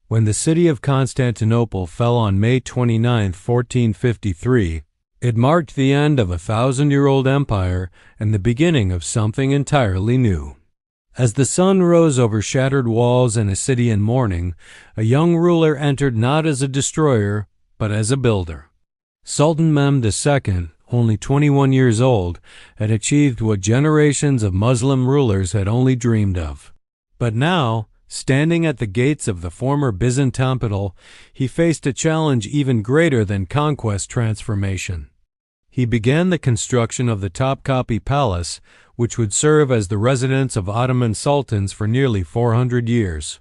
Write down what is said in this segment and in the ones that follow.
When the city of Constantinople fell on May 29, 1453, it marked the end of a 1,000-year-old empire and the beginning of something entirely new. As the sun rose over shattered walls and a city in mourning, a young ruler entered not as a destroyer, but as a builder. Sultan Mehmed II, only 21 years old, had achieved what generations of Muslim rulers had only dreamed of. But now, standing at the gates of the former Byzantine capital, he faced a challenge even greater than conquest transformation. He began the construction of the Topkapi Palace, which would serve as the residence of Ottoman sultans for nearly 400 years.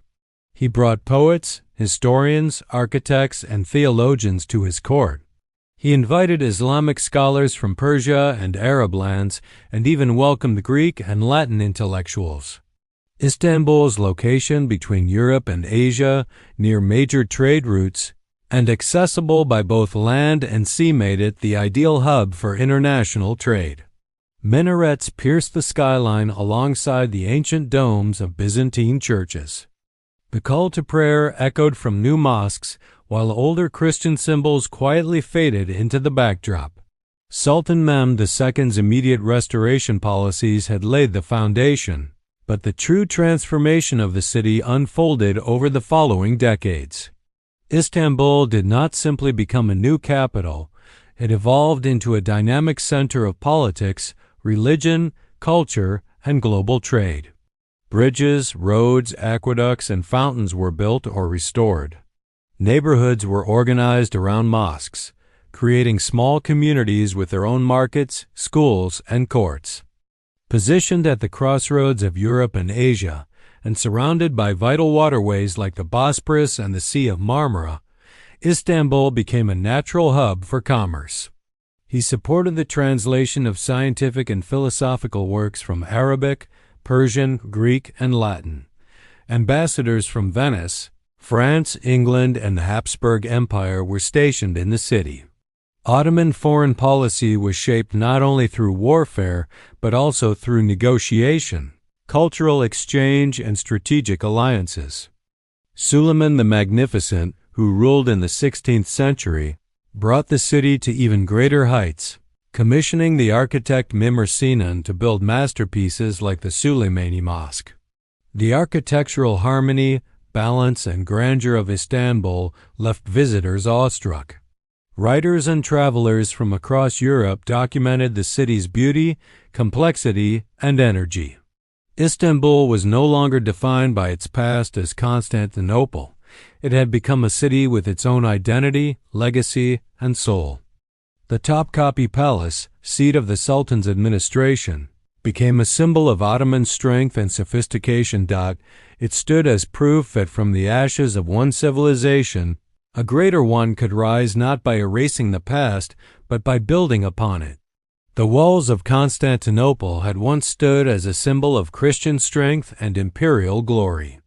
He brought poets, historians, architects, and theologians to his court. He invited Islamic scholars from Persia and Arab lands, and even welcomed Greek and Latin intellectuals. Istanbul's location between Europe and Asia, near major trade routes, and accessible by both land and sea made it the ideal hub for international trade. Minarets pierced the skyline alongside the ancient domes of Byzantine churches. The call to prayer echoed from new mosques, while older Christian symbols quietly faded into the backdrop. Sultan Mehmed II's immediate restoration policies had laid the foundation, but the true transformation of the city unfolded over the following decades. Istanbul did not simply become a new capital, it evolved into a dynamic center of politics, religion, culture, and global trade. Bridges, roads, aqueducts, and fountains were built or restored. Neighborhoods were organized around mosques, creating small communities with their own markets, schools, and courts. Positioned at the crossroads of Europe and Asia, and surrounded by vital waterways like the Bosporus and the Sea of Marmara, Istanbul became a natural hub for commerce. He supported the translation of scientific and philosophical works from Arabic, Persian, Greek, and Latin. Ambassadors from Venice, France, England, and the Habsburg Empire were stationed in the city. Ottoman foreign policy was shaped not only through warfare, but also through negotiation, cultural exchange, and strategic alliances. Suleiman the Magnificent, who ruled in the 16th century, brought the city to even greater heights, commissioning the architect Mimar Sinan to build masterpieces like the Süleymani Mosque. The architectural harmony, balance, and grandeur of Istanbul left visitors awestruck. Writers and travelers from across Europe documented the city's beauty, complexity, and energy. Istanbul was no longer defined by its past as Constantinople. It had become a city with its own identity, legacy, and soul. The Topkapi Palace, seat of the Sultan's administration, became a symbol of Ottoman strength and sophistication. It stood as proof that from the ashes of one civilization, a greater one could rise not by erasing the past, but by building upon it. The walls of Constantinople had once stood as a symbol of Christian strength and imperial glory.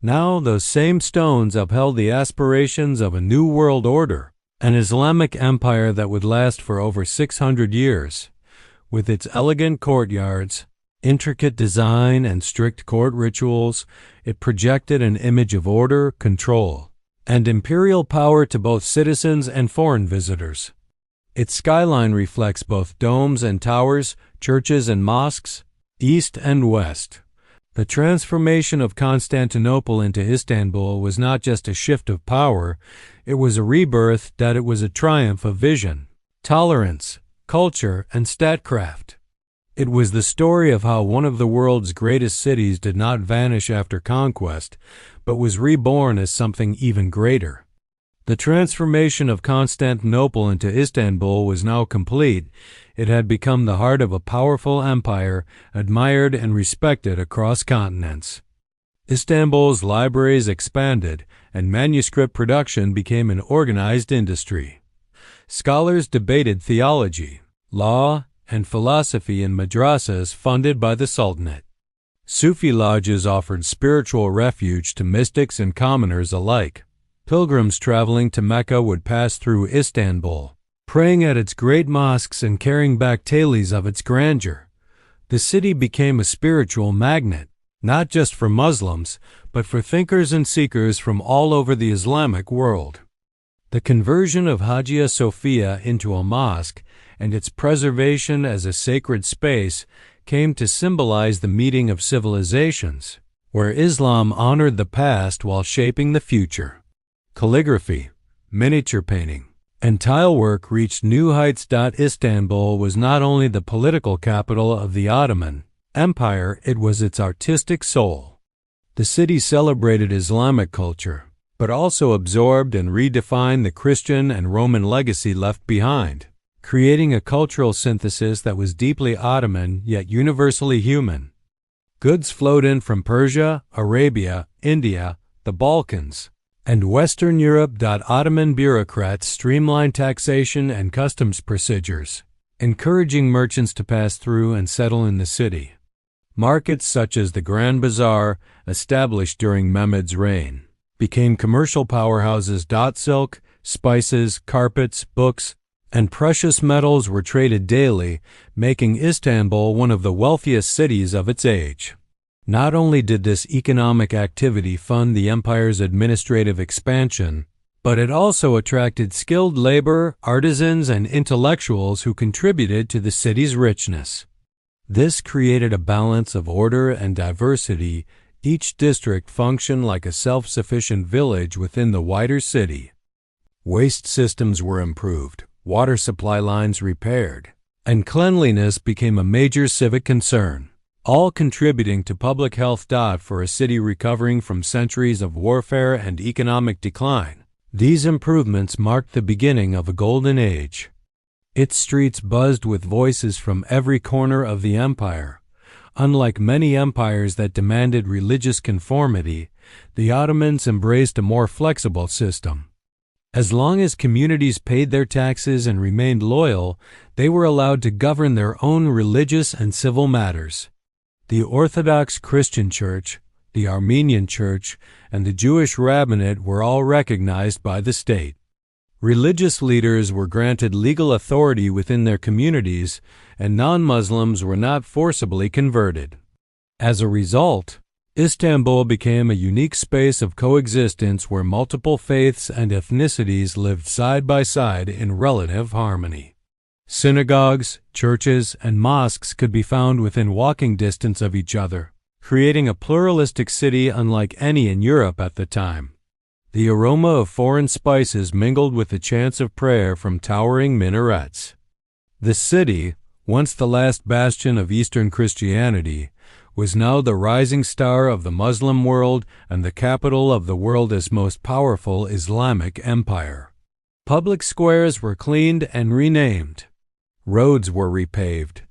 Now those same stones upheld the aspirations of a new world order, an Islamic empire that would last for over 600 years. With its elegant courtyards, intricate design, and strict court rituals, it projected an image of order, control, and imperial power to both citizens and foreign visitors. Its skyline reflects both domes and towers, churches and mosques, east and west. The transformation of Constantinople into Istanbul was not just a shift of power, it was a rebirth. It was a triumph of vision, tolerance, culture, and statecraft. It was the story of how one of the world's greatest cities did not vanish after conquest, but was reborn as something even greater. The transformation of Constantinople into Istanbul was now complete. It had become the heart of a powerful empire, admired and respected across continents. Istanbul's libraries expanded, and manuscript production became an organized industry. Scholars debated theology, law, and philosophy in madrasas funded by the Sultanate. Sufi lodges offered spiritual refuge to mystics and commoners alike. Pilgrims traveling to Mecca would pass through Istanbul, praying at its great mosques and carrying back tales of its grandeur. The city became a spiritual magnet, not just for Muslims, but for thinkers and seekers from all over the Islamic world. The conversion of Hagia Sophia into a mosque and its preservation as a sacred space came to symbolize the meeting of civilizations, where Islam honored the past while shaping the future. Calligraphy, miniature painting, and tile work reached new heights. Istanbul was not only the political capital of the Ottoman Empire, it was its artistic soul. The city celebrated Islamic culture, but also absorbed and redefined the Christian and Roman legacy left behind, creating a cultural synthesis that was deeply Ottoman yet universally human. Goods flowed in from Persia, Arabia, India, the Balkans, and Western Europe. Ottoman bureaucrats streamlined taxation and customs procedures, encouraging merchants to pass through and settle in the city. Markets such as the Grand Bazaar, established during Mehmed's reign, became commercial powerhouses. Silk, spices, carpets, books, and precious metals were traded daily, making Istanbul one of the wealthiest cities of its age. Not only did this economic activity fund the empire's administrative expansion, but it also attracted skilled labor, artisans, and intellectuals who contributed to the city's richness. This created a balance of order and diversity. Each district functioned like a self-sufficient village within the wider city. Waste systems were improved, water supply lines repaired, and cleanliness became a major civic concern, all contributing to public health. For a city recovering from centuries of warfare and economic decline, these improvements marked the beginning of a golden age. Its streets buzzed with voices from every corner of the empire. Unlike many empires that demanded religious conformity, the Ottomans embraced a more flexible system. As long as communities paid their taxes and remained loyal, they were allowed to govern their own religious and civil matters. The Orthodox Christian Church, the Armenian Church, and the Jewish rabbinate were all recognized by the state. Religious leaders were granted legal authority within their communities, and non-Muslims were not forcibly converted. As a result, Istanbul became a unique space of coexistence where multiple faiths and ethnicities lived side by side in relative harmony. Synagogues, churches, and mosques could be found within walking distance of each other, creating a pluralistic city unlike any in Europe at the time. The aroma of foreign spices mingled with the chants of prayer from towering minarets. The city, once the last bastion of Eastern Christianity, was now the rising star of the Muslim world and the capital of the world's most powerful Islamic empire. Public squares were cleaned and renamed. Roads were repaved.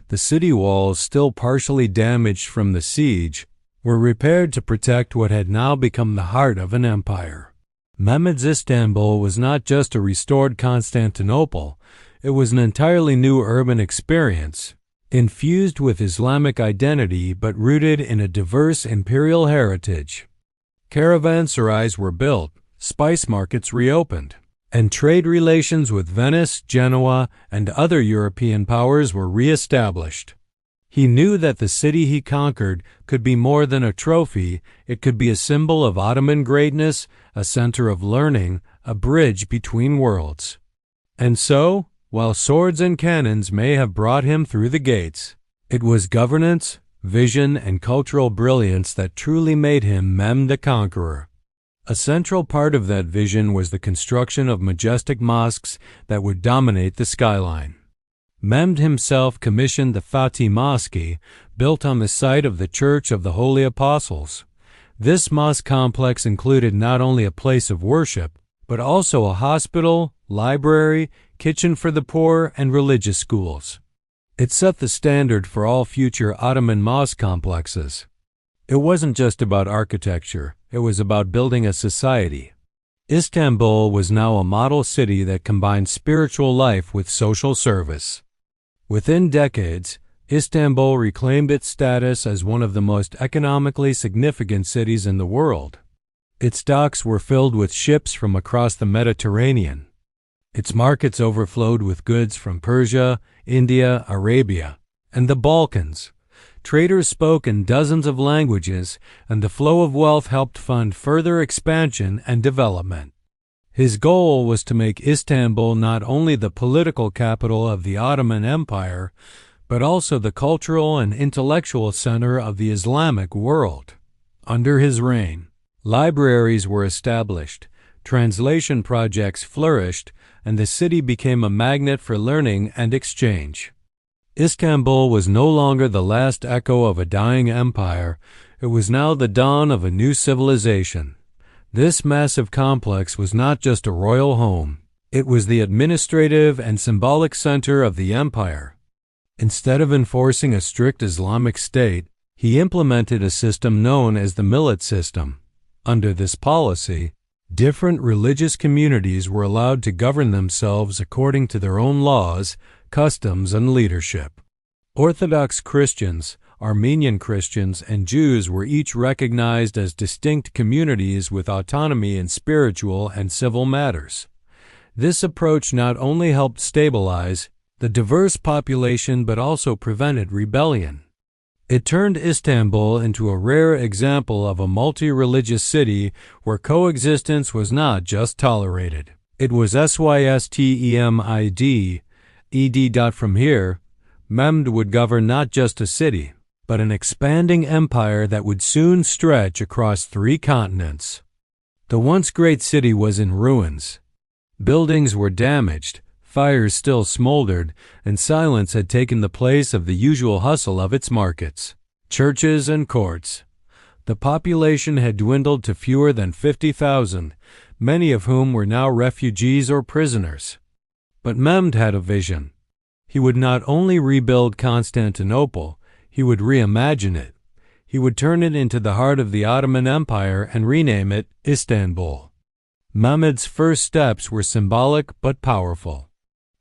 The city walls, still partially damaged from the siege, were repaired to protect what had now become the heart of an empire. Mehmed's Istanbul was not just a restored Constantinople, it was an entirely new urban experience, infused with Islamic identity but rooted in a diverse imperial heritage. Caravanserais were built, spice markets reopened, and trade relations with Venice, Genoa, and other European powers were re-established. He knew that the city he conquered could be more than a trophy. It could be a symbol of Ottoman greatness, a center of learning, a bridge between worlds. And so, while swords and cannons may have brought him through the gates, it was governance, vision, and cultural brilliance that truly made him Mehmed the Conqueror. A central part of that vision was the construction of majestic mosques that would dominate the skyline. Mehmed himself commissioned the Fatih Mosque, built on the site of the Church of the Holy Apostles. This mosque complex included not only a place of worship, but also a hospital, library, kitchen for the poor, and religious schools. It set the standard for all future Ottoman mosque complexes. It wasn't just about architecture, it was about building a society. Istanbul was now a model city that combined spiritual life with social service. Within decades, Istanbul reclaimed its status as one of the most economically significant cities in the world. Its docks were filled with ships from across the Mediterranean. Its markets overflowed with goods from Persia, India, Arabia, and the Balkans, Traders spoke in dozens of languages, and the flow of wealth helped fund further expansion and development. His goal was to make Istanbul not only the political capital of the Ottoman Empire, but also the cultural and intellectual center of the Islamic world. Under his reign, libraries were established, translation projects flourished, and the city became a magnet for learning and exchange. Istanbul was no longer the last echo of a dying empire. It was now the dawn of a new civilization. This massive complex was not just a royal home. It was the administrative and symbolic center of the empire. Instead of enforcing a strict Islamic state, he implemented a system known as the millet system. Under this policy, different religious communities were allowed to govern themselves according to their own laws, customs, and leadership. Orthodox Christians, Armenian Christians, and Jews were each recognized as distinct communities with autonomy in spiritual and civil matters. This approach not only helped stabilize the diverse population but also prevented rebellion. It turned Istanbul into a rare example of a multi-religious city where coexistence was not just tolerated. It was Systemid. From here, Mehmed would govern not just a city, but an expanding empire that would soon stretch across 3 continents. The once great city was in ruins. Buildings were damaged, fires still smoldered, and silence had taken the place of the usual hustle of its markets, churches, and courts. The population had dwindled to fewer than 50,000, many of whom were now refugees or prisoners. But Mehmed had a vision. He would not only rebuild Constantinople, he would reimagine it. He would turn it into the heart of the Ottoman Empire and rename it Istanbul. Mehmed's first steps were symbolic but powerful.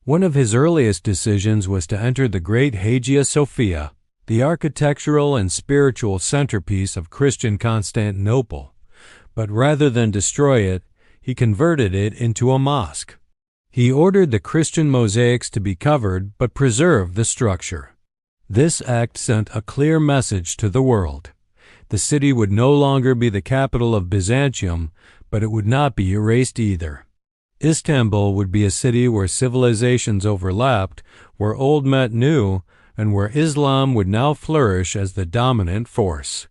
One of his earliest decisions was to enter the great Hagia Sophia, the architectural and spiritual centerpiece of Christian Constantinople. But rather than destroy it, he converted it into a mosque. He ordered the Christian mosaics to be covered but preserve the structure. This act sent a clear message to the world. The city would no longer be the capital of Byzantium, but it would not be erased either. Istanbul would be a city where civilizations overlapped, where old met new, and where Islam would now flourish as the dominant force.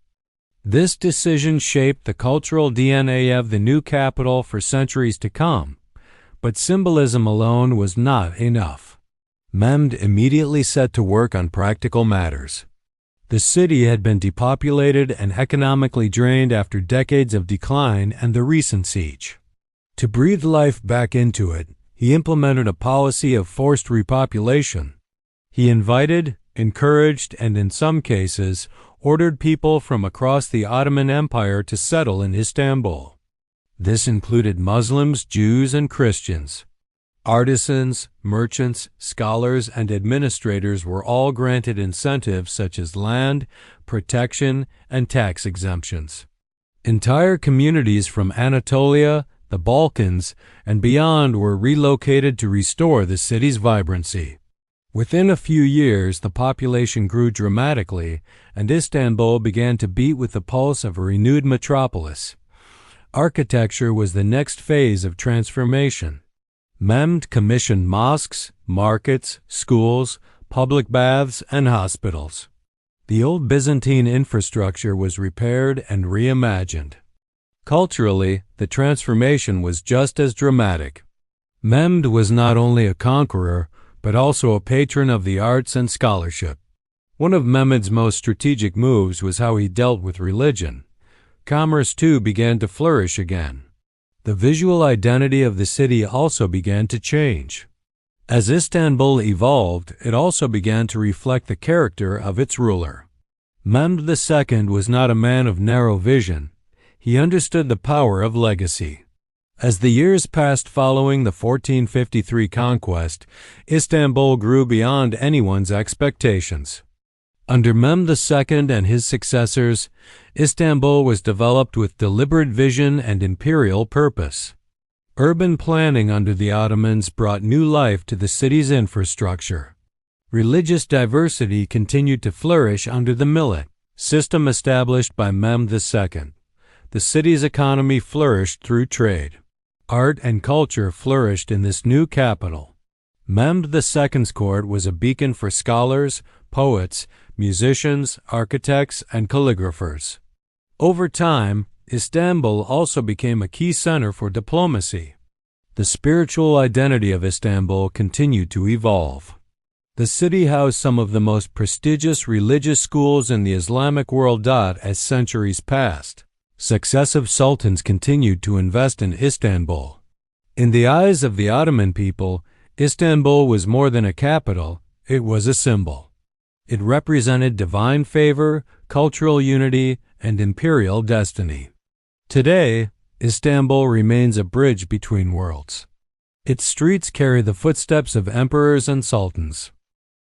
This decision shaped the cultural DNA of the new capital for centuries to come. But symbolism alone was not enough. Mehmed immediately set to work on practical matters. The city had been depopulated and economically drained after decades of decline and the recent siege. To breathe life back into it, he implemented a policy of forced repopulation. He invited, encouraged, and in some cases, ordered people from across the Ottoman Empire to settle in Istanbul. This included Muslims, Jews, and Christians. Artisans, merchants, scholars, and administrators were all granted incentives such as land, protection, and tax exemptions. Entire communities from Anatolia, the Balkans, and beyond were relocated to restore the city's vibrancy. Within a few years, the population grew dramatically, and Istanbul began to beat with the pulse of a renewed metropolis. Architecture was the next phase of transformation. Mehmed commissioned mosques, markets, schools, public baths, and hospitals. The old Byzantine infrastructure was repaired and reimagined. Culturally, the transformation was just as dramatic. Mehmed was not only a conqueror, but also a patron of the arts and scholarship. One of Mehmed's most strategic moves was how he dealt with religion. Commerce, too, began to flourish again. The visual identity of the city also began to change. As Istanbul evolved, it also began to reflect the character of its ruler. Mehmed II was not a man of narrow vision. He understood the power of legacy. As the years passed following the 1453 conquest, Istanbul grew beyond anyone's expectations. Under Mehmed II and his successors, Istanbul was developed with deliberate vision and imperial purpose. Urban planning under the Ottomans brought new life to the city's infrastructure. Religious diversity continued to flourish under the millet system established by Mehmed II. The city's economy flourished through trade. Art and culture flourished in this new capital. Mehmed II's court was a beacon for scholars, poets, musicians, architects, and calligraphers. Over time, Istanbul also became a key center for diplomacy. The spiritual identity of Istanbul continued to evolve. The city housed some of the most prestigious religious schools in the Islamic world. As centuries passed, successive sultans continued to invest in Istanbul. In the eyes of the Ottoman people, Istanbul was more than a capital, it was a symbol. It represented divine favor, cultural unity, and imperial destiny. Today, Istanbul remains a bridge between worlds. Its streets carry the footsteps of emperors and sultans.